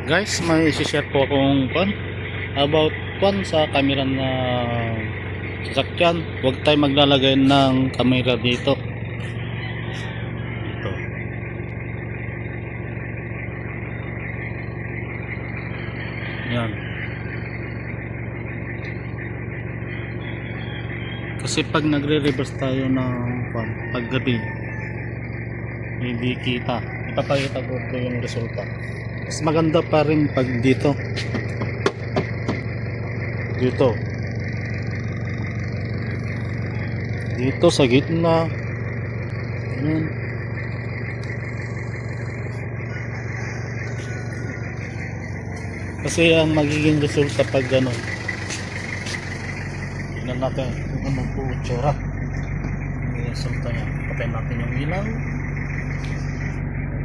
Guys, may isi-share po akong about sa camera na sasakyan. Huwag tayo maglalagay ng camera dito. Ito. Yan. Kasi pag nagre-reverse tayo ng paggabi, hindi kita. Ipapakita ko ito yung resulta. Mas maganda pa rin pag dito sa gitna. Ayan. Kasi ang magiging resulta pag gano'n, tignan natin kung anong po itsura yung resulta niya. Patayin natin yung ilaw,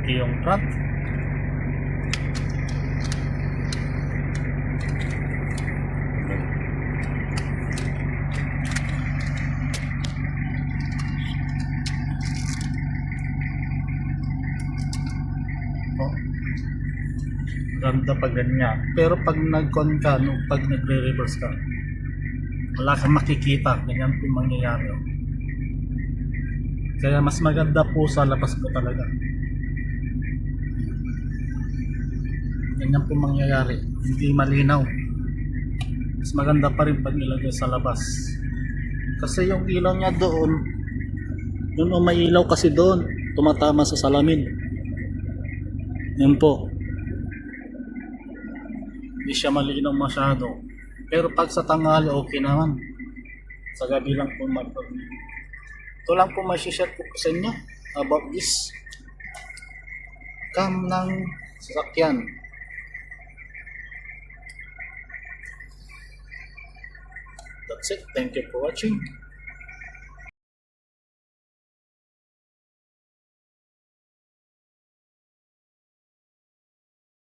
yung front. Ganda pag ganyan, pero pag nag-con ka, pag nagre-reverse ka, wala kang makikita. Ganyan po mangyayari. Kaya mas maganda po sa labas po talaga. Ganyan po mangyayari, hindi malinaw. Mas maganda pa rin pag ilagay sa labas, kasi yung ilaw niya doon, yung may ilaw kasi doon, tumatama sa salamin. Yan po, hindi siya malinaw masyado. Pero pag sa tanghali, okay naman. Sa gabi lang po mag-problem. Ito lang po share ko sa inyo about this cam ng sasakyan. That's it. Thank you for watching.